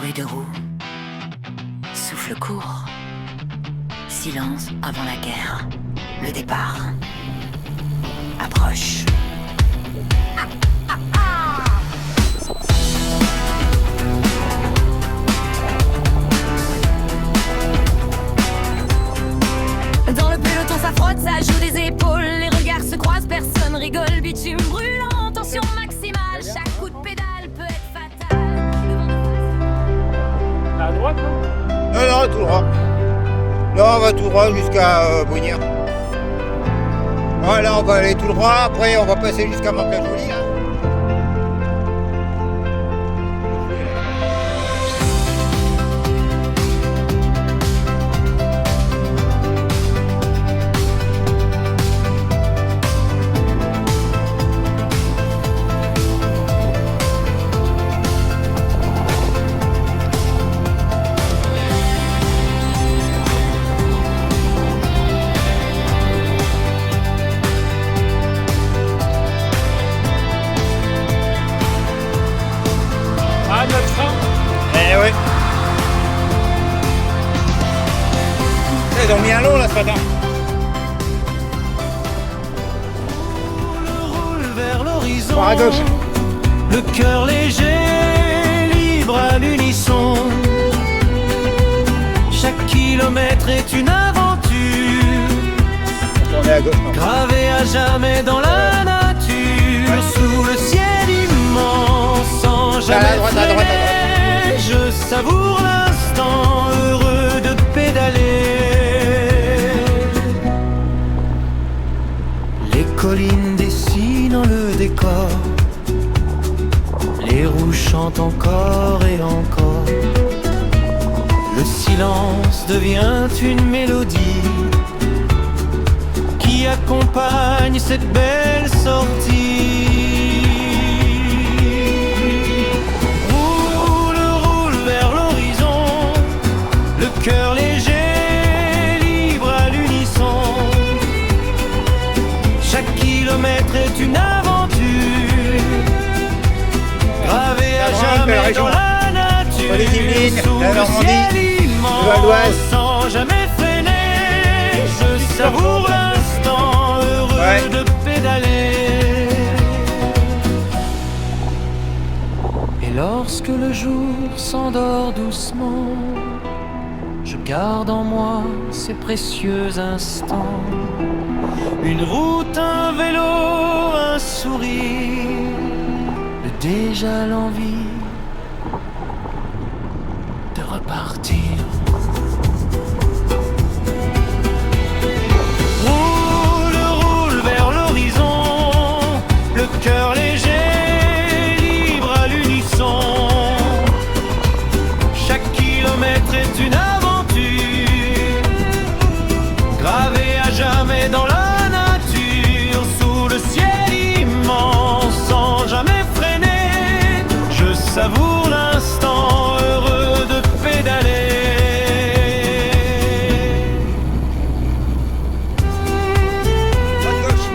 Bruit de roue. Souffle court. Silence avant la guerre. Le départ. Approche. Dans le peloton ça frotte, ça joue des épaules. Les regards se croisent, personne rigole. Bitume brûlant, tension maximale. Chaque coup de pédale peut être fatal. À droite, non? Non, tout droit. Non, on va tout droit jusqu'à Brunière. Voilà, on va aller tout droit. Après, on va passer jusqu'à Mantes-la-Jolie. Hein. Ah, notre fin. Eh oui. Ils ont mis un long là ce matin. Roule vers l'horizon, Par à gauche. le cœur léger, libre à l'unisson. Chaque kilomètre est une aventure, On est à gauche. Non. gravée à jamais dans la nature, sous le ciel immense, sans jamais À droite, à droite, à freiner. Je savoure l'instant, heureux de pédaler. Les collines dessinent le décor, les roues chantent encore et encore. Le silence devient une mélodie qui accompagne cette belle sortie. Roule, roule vers l'horizon, le cœur léger, libre à l'unisson. Chaque kilomètre est une aventure, gravée à Grande jamais belle région. dans la nature, Les Yvelines, sous la le Normandie, ciel immense, le Val-d'Oise. sans jamais freiner. Je savoure l'instant, heureux Ouais. de pédaler. Et lorsque le jour s'endort doucement, je garde en moi ces précieux instants. Une route, un vélo, un sourire, déjà l'envie de repartir. Roule, roule vers l'horizon, le cœur léger, libre à l'unisson. Chaque kilomètre est une aventure, gravée à jamais dans la nature, sous le ciel immense, sans jamais freiner. Je savoure l'instant, heureux de pédaler. Droite, gauche.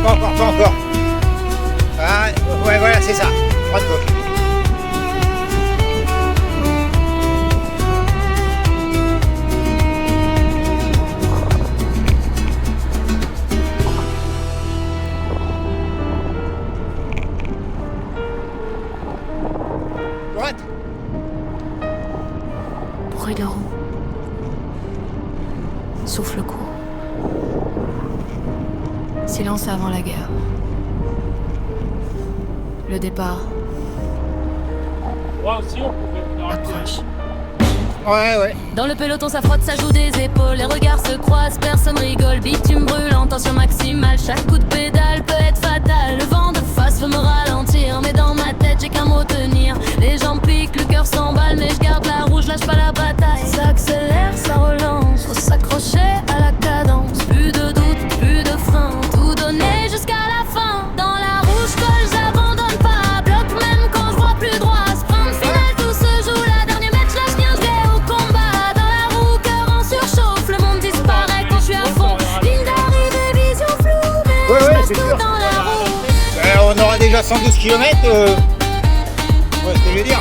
Pas encore, pas encore. Ah, ouais, voilà, c'est ça. Droite, gauche. Droite. Bruit de roue. Souffle court. Silence avant la guerre. Le départ. Moi aussi, on pouvait faire Approche. Ouais, ouais. Dans le peloton ça frotte, ça joue des épaules. Les regards se croisent, personne rigole. Bitume brûlant, tension maximale. Chaque coup de pédale peut être fatal. Le vent de face veut me ralentir, mais dans ma tête j'ai qu'un mot tenir. Les jambes piquent, le cœur s'emballe, mais je garde la roue, je lâche pas la bataille. Ça accélère, ça relance, faut s'accrocher à la cadence. Plus de doute, plus de frein, tout donner jusqu'à la fin. Dans la roue je colle, j'abandonne pas. Bloc même quand je vois plus droit. Sprint final, tout se joue, la dernière mètre, je lâche rien, je vais au combat. Dans la roue, cœur en surchauffe, le monde disparaît quand je suis à fond. Ligne d'arrivée, vision déjà 112 km. Ouais, ce que je veux dire.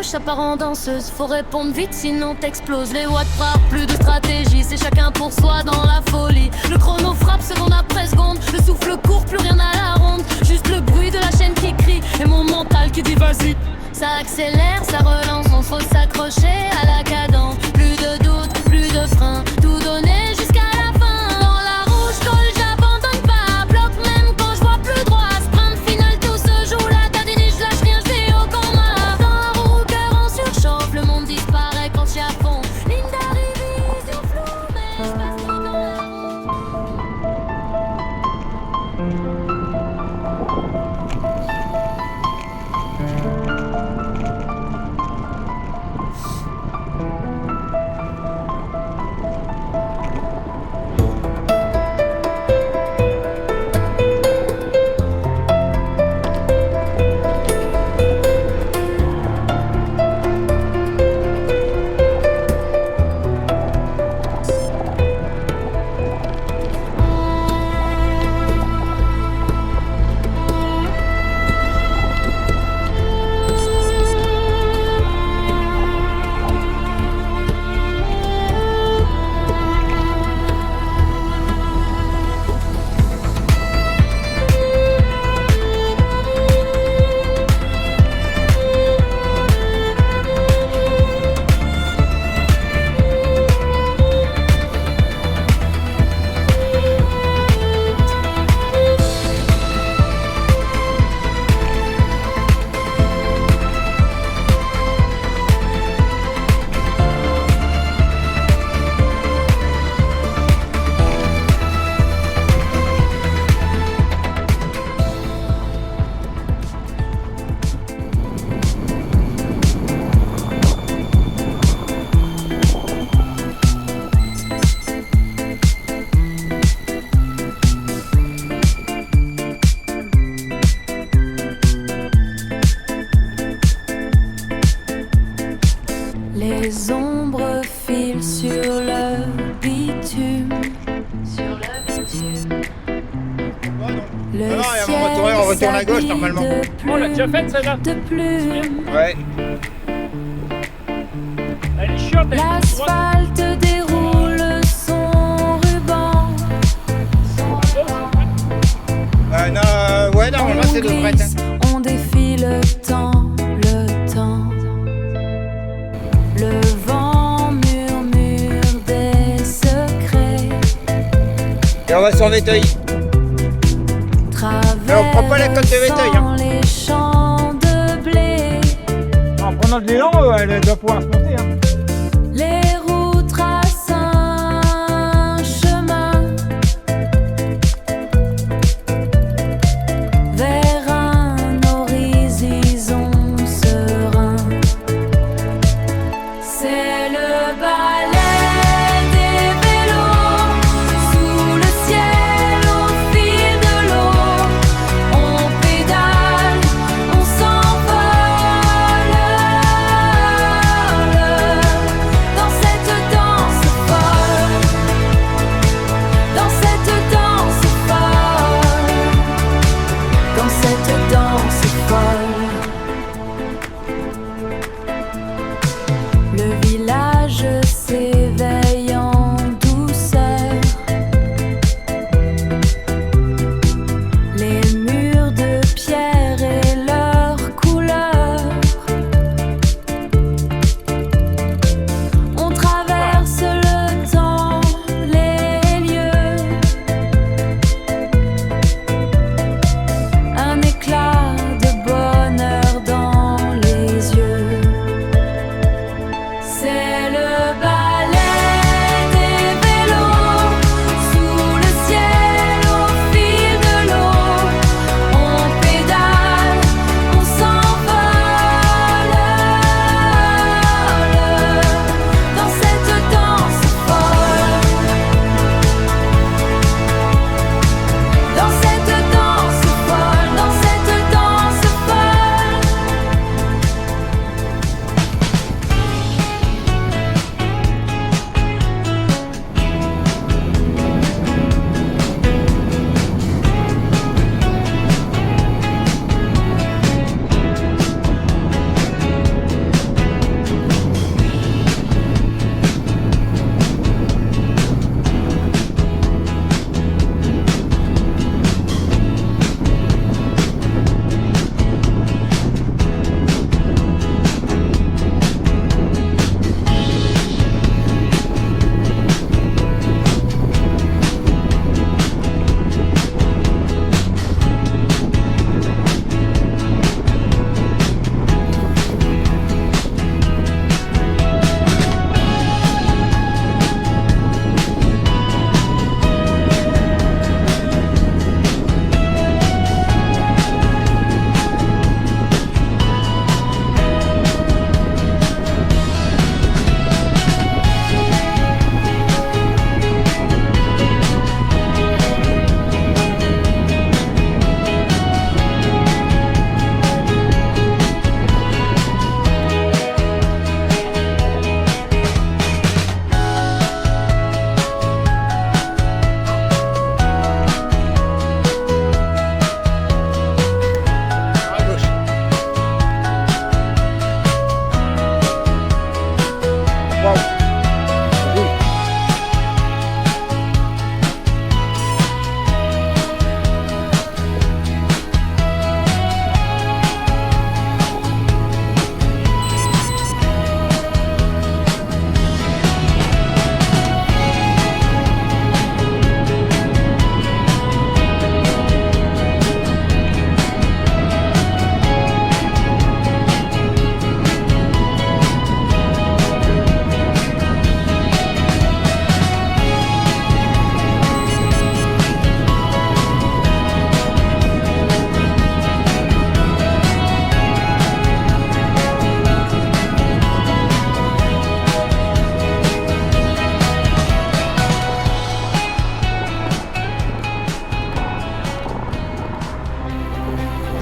Ça part en danseuse, faut répondre vite sinon t'exploses. Les watts frappent, plus de stratégie, c'est chacun pour soi dans la folie. Le chrono frappe seconde après seconde, le souffle court, plus rien à la ronde. Juste le bruit de la chaîne qui crie et mon mental qui dit vas-y. Ça accélère, ça relance, on faut s'accrocher à la cadence. Plus de doute, plus de frein, tout donner jusqu'à la fin. Dans la rouge colle, j'abandonne pas, bloc même quand je vois plus droit. Sprint final, tout se joue là, t'as des niches, je lâche rien, je vais au combat. Le monde disparaît quand j'y à fond. Ligne d'arrivée, vision floue, mais je passe trop dans la Les ombres filent sur le bitume. Le Non, il y a ciel mon retour, on retourne à gauche normalement. On l'a déjà faite celle-là. de plumes. Ouais. Elle est chiante, elle est droite. L'asphalte déroule son ruban. Non, ouais, normalement c'est devrait être. On défie le temps, le temps. Le vent murmure des secrets. Et on va sur Véteuil. Mais on prend pas la côte de Véteuil, hein. Les champs de blé. En prenant de l'élan, elle doit pouvoir se monter. Hein. Les roues tracent un chemin vers un horizon serein. C'est le ballet des vélos sous le ciel au fil de l'eau. On pédale, on s'envole.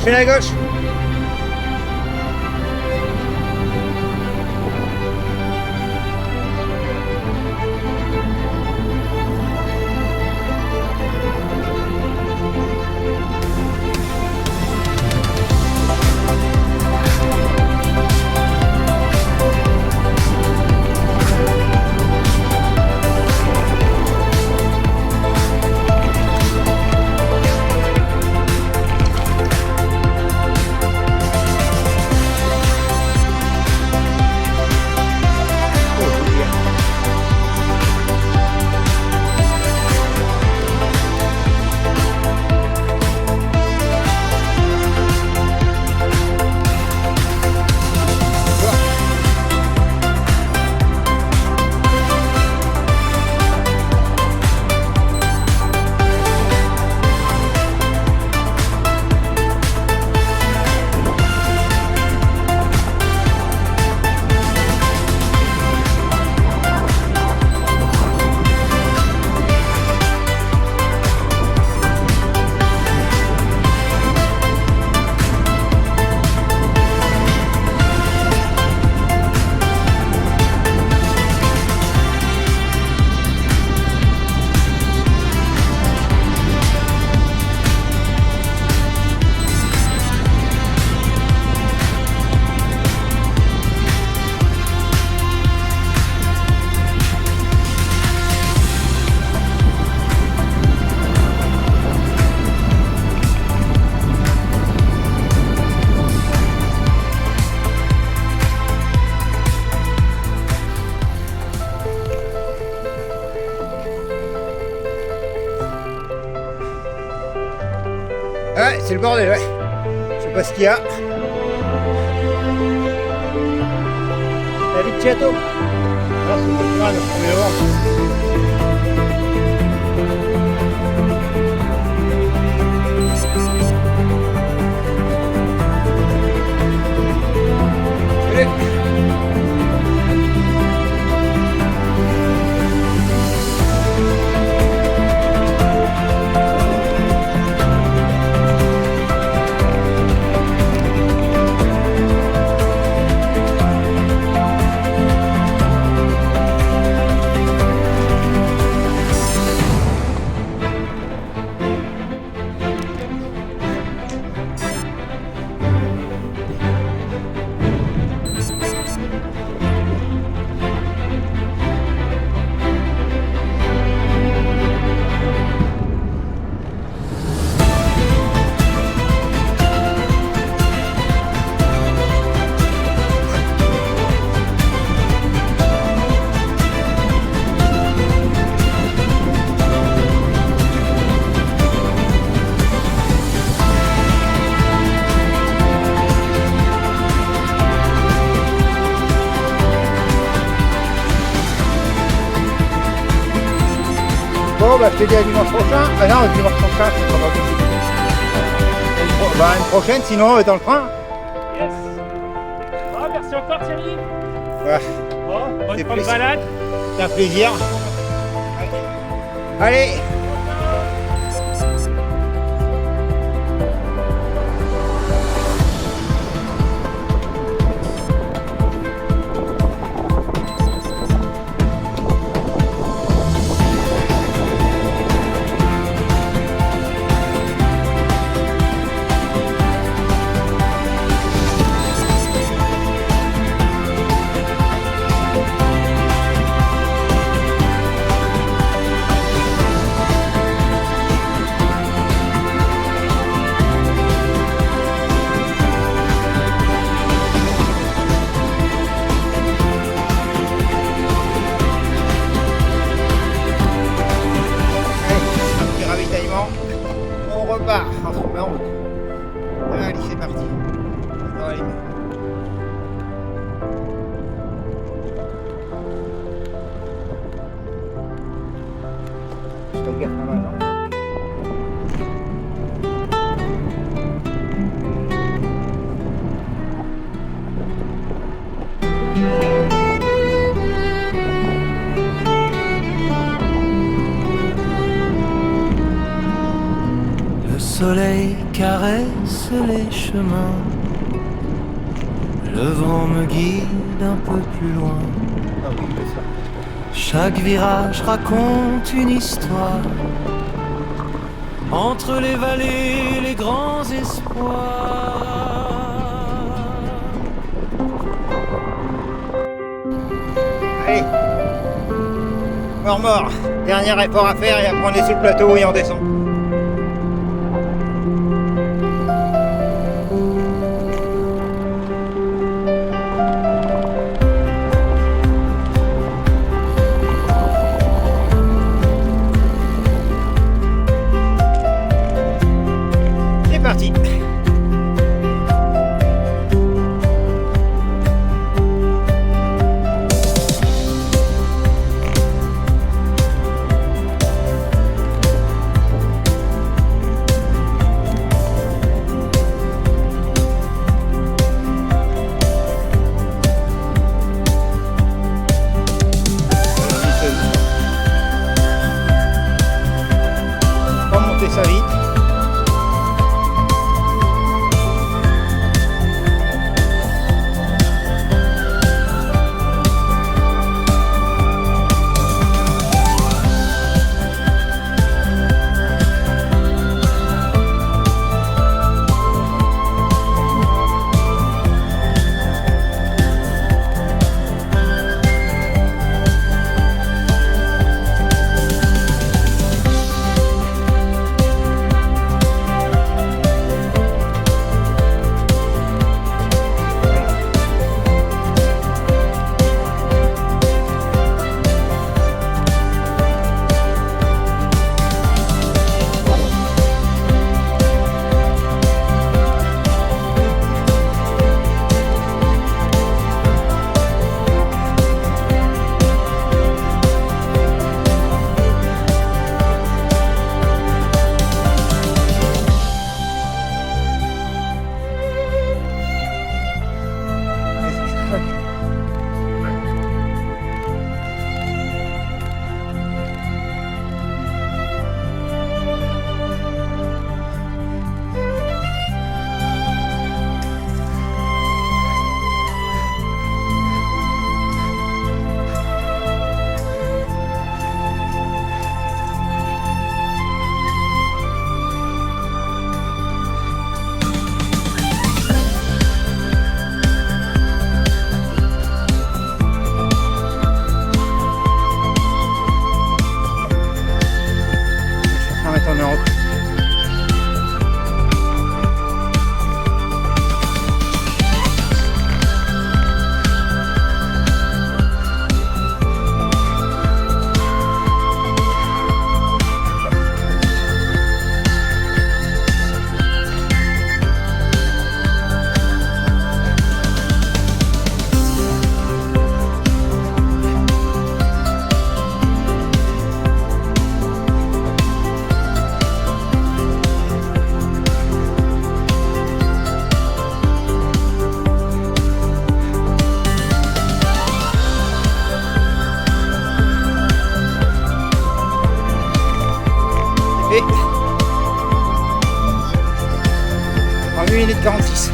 fais la gauche. Ouais, c'est le bordel, ouais. Je sais pas ce qu'il y a. La vie de Château. Ah, c'est pas mal, le 1er novembre. Bon, bah, je te dis à dimanche prochain. Ah non, dimanche prochain, c'est pas possible. Bah, une prochaine, sinon, dans le train. Yes. Ah, merci encore Thierry. Ouais, Bon, bonne C'est bonne plaisir. balade. c'est un plaisir. Allez. On repart, on se met en route. Allez, c'est parti. On va aller mieux. Je te regarde pas mal, non? Le soleil caresse les chemins. Le vent me guide un peu plus loin. Ah oui, c'est ça. Chaque virage raconte une histoire. Entre les vallées, les grands espoirs. Allez. Mort. Dernier effort à faire et après on est sur le plateau et on descend. C'est parti. Pas monter ça vite. On va mettre en Europe. Et en 8 minutes 46.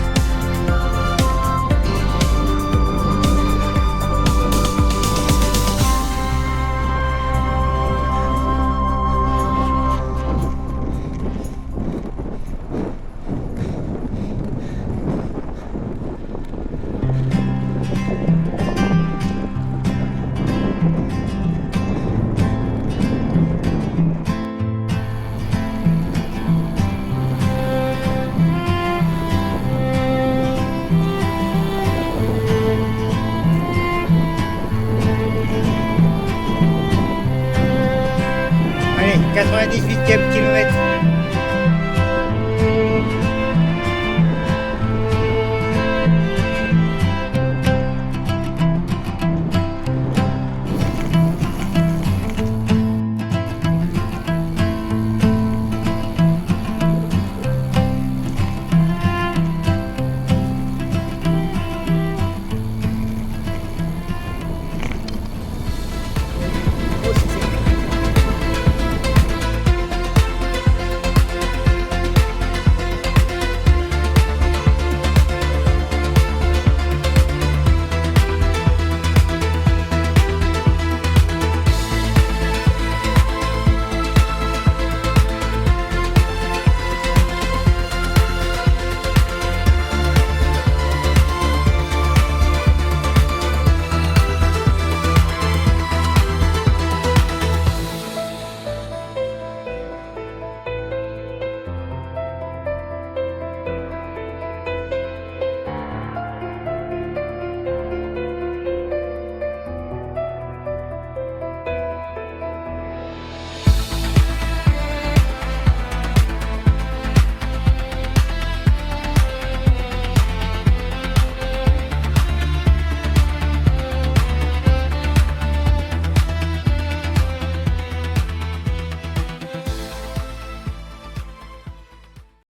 Allez, 98e kilomètre.